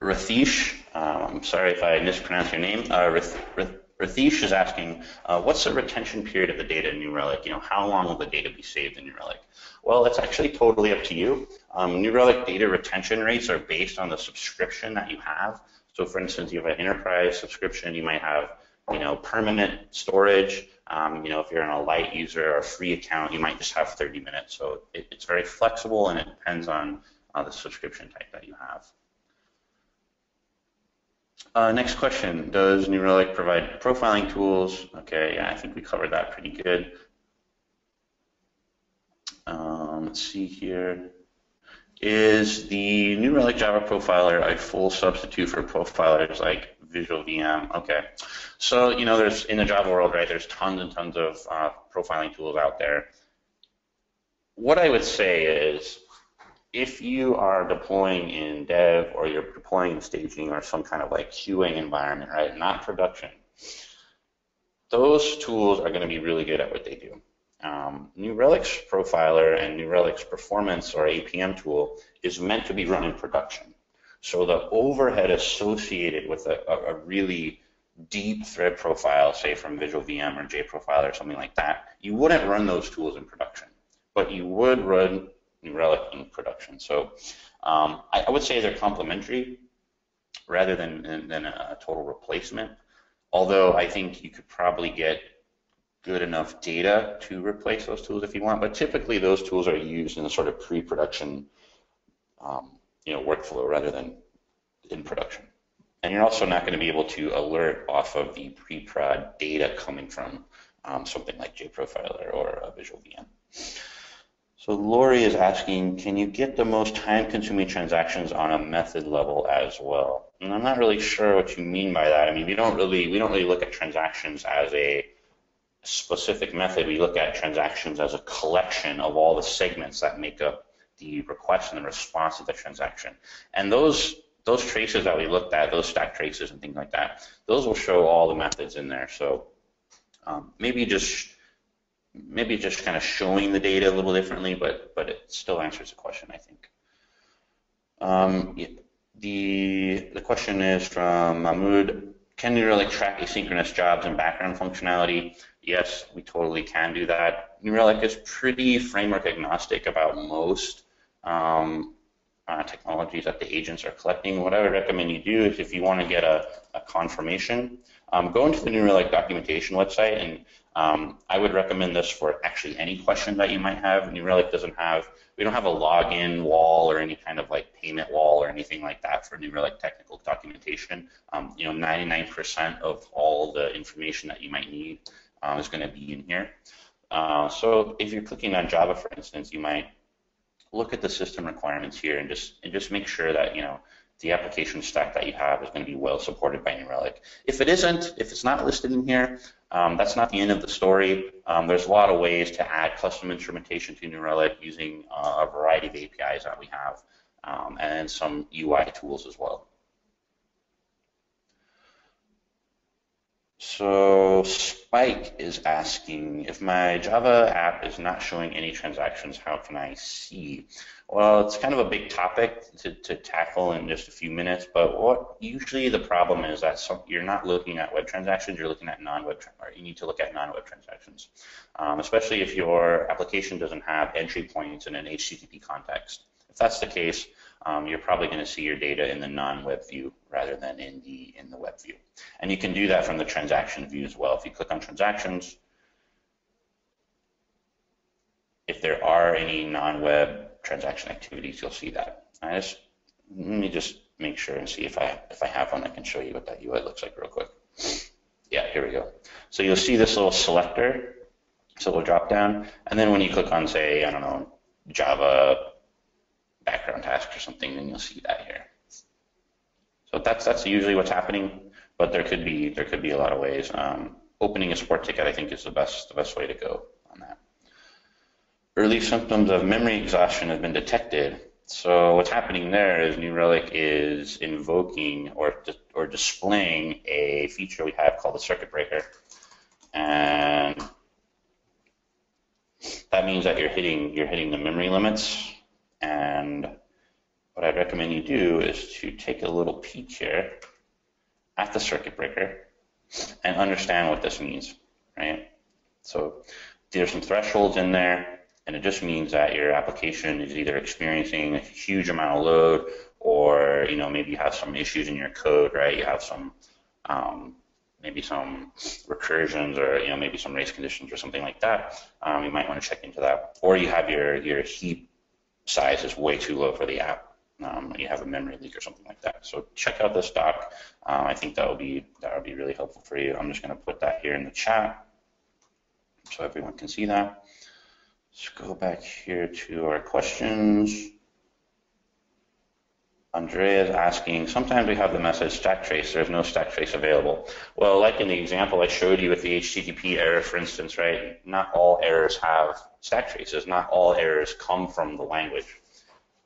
Rathish, I'm sorry if I mispronounced your name. Rathish is asking, what's the retention period of the data in New Relic? How long will the data be saved in New Relic? Well, it's actually totally up to you. New Relic data retention rates are based on the subscription that you have. So, for instance, you have an enterprise subscription, you might have, permanent storage. If you're a light user or a free account, you might just have 30 minutes. So it's very flexible, and it depends on the subscription type that you have. Next question, does New Relic provide profiling tools? Okay, yeah, I think we covered that pretty good. Let's see here. Is the New Relic Java profiler a full substitute for profilers like Visual VM? Okay, so there's in the Java world, right? There's tons and tons of profiling tools out there. What I would say is, if you are deploying in dev or you're deploying in staging or some kind of like queuing environment, right? Not production. those tools are going to be really good at what they do. New Relic's profiler and New Relic's performance or APM tool is meant to be run in production. So the overhead associated with a really deep thread profile, say from Visual VM or JProfile or something like that, you wouldn't run those tools in production, but you would run New Relic in production. So I would say they're complementary rather than a total replacement. Although I think you could probably get good enough data to replace those tools if you want, but typically those tools are used in a sort of pre-production workflow rather than in production. And you're also not going to be able to alert off of the pre-prod data coming from something like JProfiler or Visual VM. So Lori is asking, can you get the most time-consuming transactions on a method level as well? And I'm not really sure what you mean by that. I mean, we don't really look at transactions as a specific method. We look at transactions as a collection of all the segments that make up the request and the response of the transaction. And those traces that we looked at, those stack traces and things like that, those will show all the methods in there. So maybe just kind of showing the data a little differently, but it still answers the question, I think. The question is from Mahmoud. Can New Relic track asynchronous jobs and background functionality? Yes, we totally can do that. New Relic is pretty framework agnostic about most technologies that the agents are collecting. What I would recommend you do is if you want to get a confirmation, go into the New Relic documentation website, and I would recommend this for actually any question that you might have. New Relic we don't have a login wall or any kind of like payment wall or anything like that for New Relic technical documentation. 99% of all the information that you might need is going to be in here. So if you're clicking on Java, for instance, you might look at the system requirements here and just make sure that the application stack that you have is going to be well supported by New Relic. If it's not listed in here, that's not the end of the story. There's a lot of ways to add custom instrumentation to New Relic using a variety of APIs that we have, and some UI tools as well. So Spike is asking, if my Java app is not showing any transactions, how can I see? Well, it's kind of a big topic to tackle in just a few minutes, but what usually the problem is that you're not looking at web transactions, you're looking at non-web, or you need to look at non-web transactions, especially if your application doesn't have entry points in an HTTP context. If that's the case, you're probably going to see your data in the non-web view rather than in the web view. And you can do that from the transaction view as well. If you click on transactions, if there are any non-web transaction activities, you'll see that. Let me just make sure and see if I have one. I can show you what that UI looks like real quick. Yeah, here we go. So you'll see this little selector, this little drop down, and then when you click on, say, I don't know, Java background task or something, then you'll see that here. So that's usually what's happening, but there could be a lot of ways. Opening a support ticket, I think, is the best way to go on that. Early symptoms of memory exhaustion have been detected. So what's happening there is New Relic is invoking or displaying a feature we have called the circuit breaker, and that means that you're hitting the memory limits. And what I'd recommend you do is to take a little peek here at the circuit breaker and understand what this means, right? So there's some thresholds in there, and it just means that your application is either experiencing a huge amount of load, or maybe you have some issues in your code, right? You have some maybe some recursions, or maybe some race conditions or something like that. You might want to check into that, or you have your heap size is way too low for the app. You have a memory leak or something like that. So check out this doc. I think that would be really helpful for you. I'm just going to put that here in the chat so everyone can see that. Let's go back here to our questions. Andrea is asking, sometimes we have the message stack trace, there's no stack trace available. Well, like in the example I showed you with the HTTP error, for instance, right? Not all errors have stack traces. Not all errors come from the language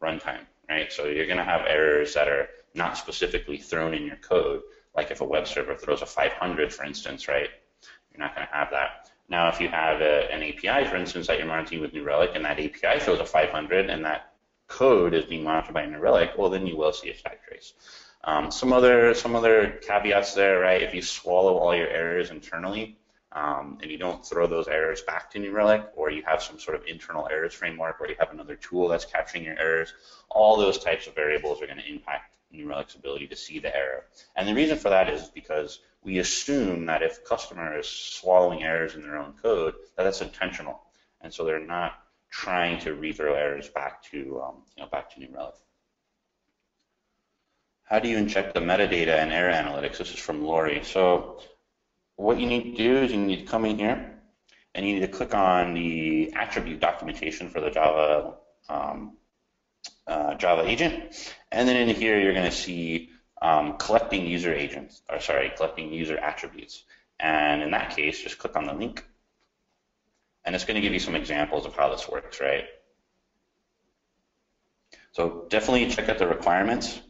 runtime, right? So you're going to have errors that are not specifically thrown in your code, like if a web server throws a 500, for instance, right? You're not going to have that. Now, if you have an API, for instance, that you're monitoring with New Relic, and that API throws a 500, and that code is being monitored by New Relic, well, then you will see a stack trace. Some other caveats there, right? If you swallow all your errors internally, and you don't throw those errors back to New Relic, or you have some sort of internal errors framework, or you have another tool that's capturing your errors, all those types of variables are going to impact New Relic's ability to see the error. And the reason for that is because we assume that if a customer is swallowing errors in their own code, that that's intentional, and so they're not trying to rethrow errors back to back to New Relic. How do you inject the metadata and error analytics? This is from Lori. So what you need to do is you need to come in here, and you need to click on the attribute documentation for the Java Java agent, and then in here you're going to see collecting user agents, or sorry, collecting user attributes. And in that case, just click on the link, and it's going to give you some examples of how this works, right? So definitely check out the requirements,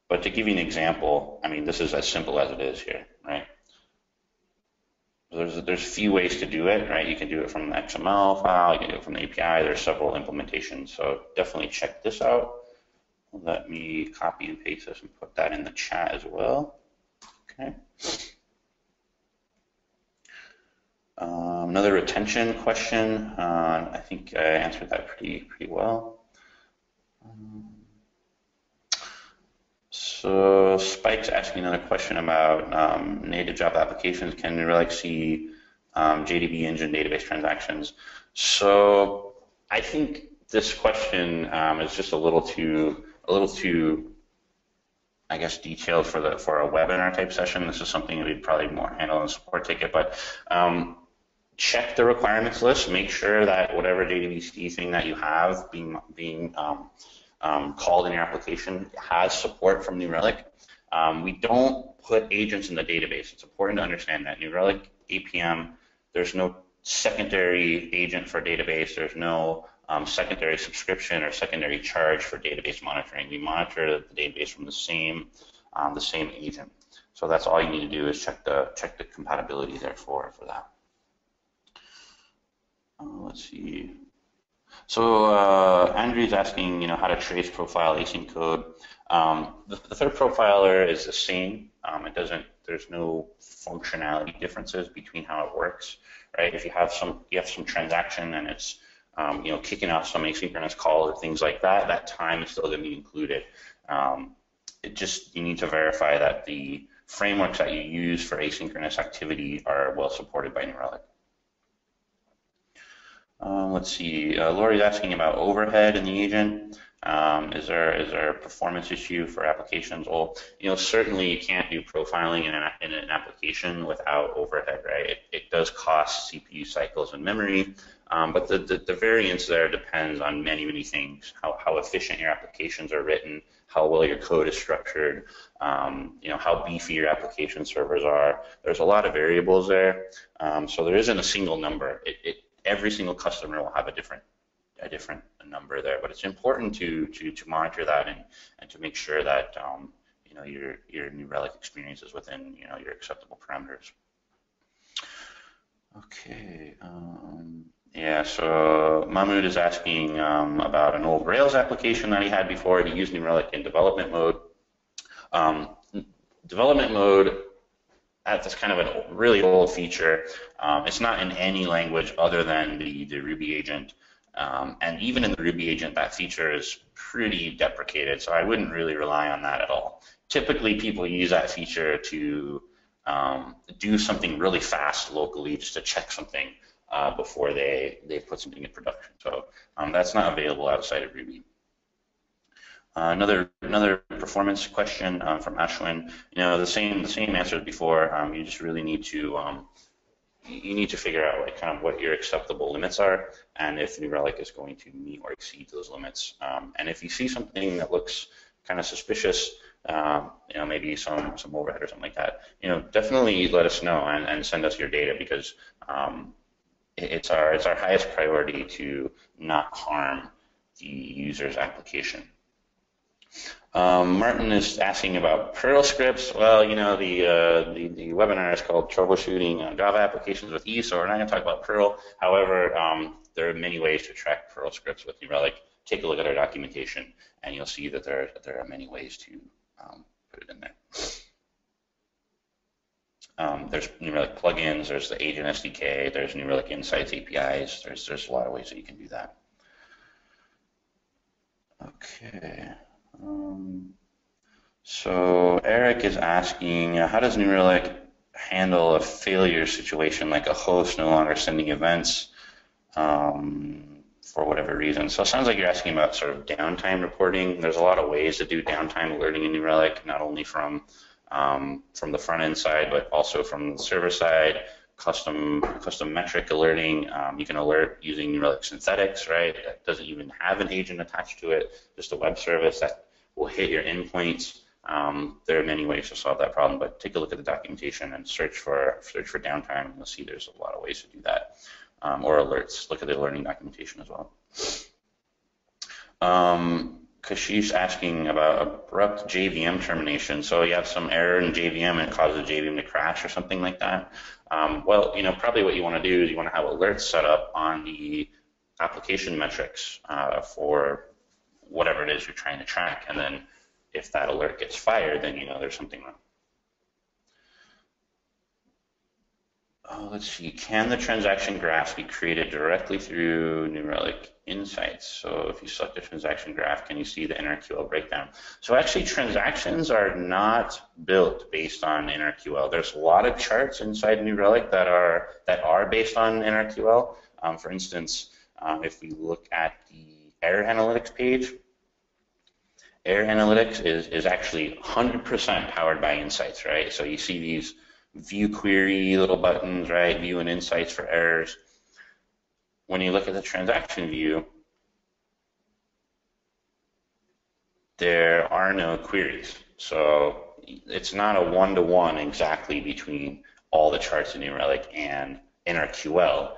but to give you an example, I mean, this is as simple as it is here, right? There's a few ways to do it, right? You can do it from the XML file, you can do it from the API. There's several implementations, so definitely check this out. Let me copy and paste this and put that in the chat as well. Okay. Another retention question. I think I answered that pretty well. So Spike's asking another question about native Java applications. Can New Relic see JDB engine database transactions? So I think this question is just a little too, I guess, detailed for a webinar type session. This is something that we'd probably more handle in a support ticket, but check the requirements list. Make sure that whatever JDBC thing that you have being called in your application has support from New Relic. We don't put agents in the database. It's important to understand that New Relic APM, there's no secondary agent for database. There's no secondary subscription or secondary charge for database monitoring. We monitor the database from the same agent. So that's all you need to do is check the compatibility there for that. Let's see. So Andrew's asking, how to trace profile async code. The third profiler is the same. There's no functionality differences between how it works, right? If you have some transaction and it's kicking off some asynchronous call or things like that, that time is still going to be included. You need to verify that the frameworks that you use for asynchronous activity are well supported by New Relic. Let's see. Lori's asking about overhead in the agent. Is there a performance issue for applications? Well, certainly you can't do profiling in an application without overhead, right? It does cost CPU cycles and memory, but the variance there depends on many things. How efficient your applications are written, how well your code is structured, how beefy your application servers are. There's a lot of variables there, so there isn't a single number. Every single customer will have a different number there, but it's important to monitor that and to make sure that your New Relic experience is within your acceptable parameters. Okay. Yeah. So Mahmoud is asking about an old Rails application that he had before. He used New Relic in development mode. Development mode. That's kind of a really old feature. It's not in any language other than the Ruby agent. And even in the Ruby agent, that feature is pretty deprecated, so I wouldn't really rely on that at all. Typically, people use that feature to do something really fast locally, just to check something before they put something in production. So that's not available outside of Ruby. Another performance question from Ashwin. The same answer as before. You just really need to figure out kind of what your acceptable limits are, and if New Relic is going to meet or exceed those limits. And if you see something that looks kind of suspicious, maybe some overhead or something like that, definitely let us know and send us your data, because it's our highest priority to not harm the user's application. Martin is asking about Perl scripts. Well, you know, the webinar is called Troubleshooting Java Applications with Ease, so we're not going to talk about Perl. However, there are many ways to track Perl scripts with New Relic. Take a look at our documentation, and you'll see that there are many ways to put it in there. There's New Relic plugins, there's the Agent SDK, there's New Relic Insights APIs. There's a lot of ways that you can do that. Okay. So Eric is asking, how does New Relic handle a failure situation like a host no longer sending events for whatever reason? So it sounds like you're asking about sort of downtime reporting. There's a lot of ways to do downtime alerting in New Relic, not only from the front end side, but also from the server side. Custom metric alerting. You can alert using New Relic Synthetics, right? That doesn't even have an agent attached to it, just a web service that will hit your endpoints. There are many ways to solve that problem, but take a look at the documentation and search for downtime, and you'll see there's a lot of ways to do that. Or alerts. Look at the alerting documentation as well. Kashish asking about abrupt JVM termination. So you have some error in JVM and it causes JVM to crash or something like that. Well, you know, probably what you want to do is you want to have alerts set up on the application metrics for whatever it is you're trying to track, and then if that alert gets fired, then you know there's something wrong. Let's see, can the transaction graphs be created directly through New Relic Insights? So if you select the transaction graph, can you see the NRQL breakdown? So actually transactions are not built based on NRQL. There's a lot of charts inside New Relic that are based on NRQL. For instance, if we look at the error analytics page, error analytics is actually 100% powered by Insights, right? So you see these view query little buttons, right? View and insights for errors. When you look at the transaction view, there are no queries. So it's not a one-to-one exactly between all the charts in New Relic and NRQL.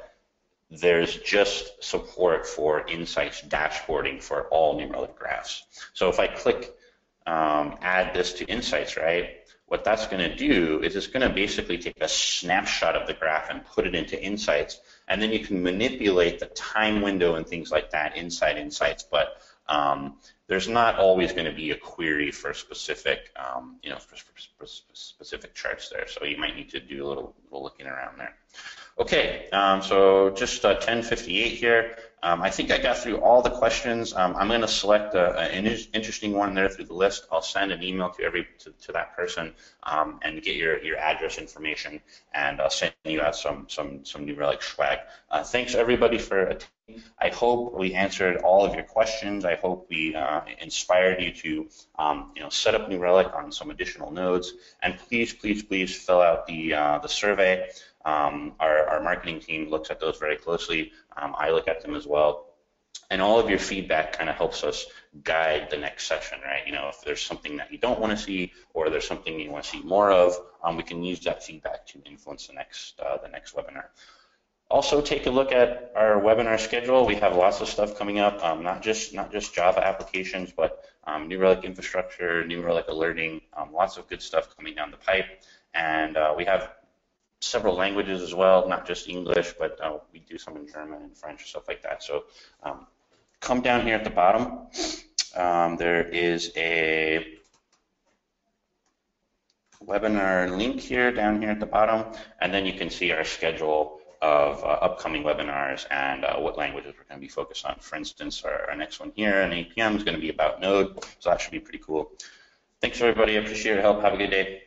There's just support for Insights dashboarding for all New Relic graphs. So if I click add this to Insights, right? What that's going to do is it's going to basically take a snapshot of the graph and put it into Insights, and then you can manipulate the time window and things like that inside Insights. But there's not always going to be a query for specific, for specific charts there. So you might need to do a little looking around there. Okay, so just 10:58 here. I think I got through all the questions. I'm going to select an interesting one there through the list. I'll send an email to that person and get your address information, and I'll send you out some New Relic swag. Thanks everybody for attending. I hope we answered all of your questions. I hope we inspired you to set up New Relic on some additional nodes. And please fill out the survey. Our marketing team looks at those very closely. I look at them as well. And all of your feedback kind of helps us guide the next session, right? You know, if there's something that you don't want to see or there's something you want to see more of, we can use that feedback to influence the next webinar. Also, take a look at our webinar schedule. We have lots of stuff coming up, not just Java applications, but New Relic infrastructure, New Relic alerting, lots of good stuff coming down the pipe. And we have several languages as well, not just English, but we do some in German and French, stuff like that. So come down here at the bottom. There is a webinar link here down here at the bottom, and then you can see our schedule of upcoming webinars and what languages we're going to be focused on. For instance, our next one here at 8 p.m. is going to be about Node, so that should be pretty cool. Thanks, everybody. I appreciate your help. Have a good day.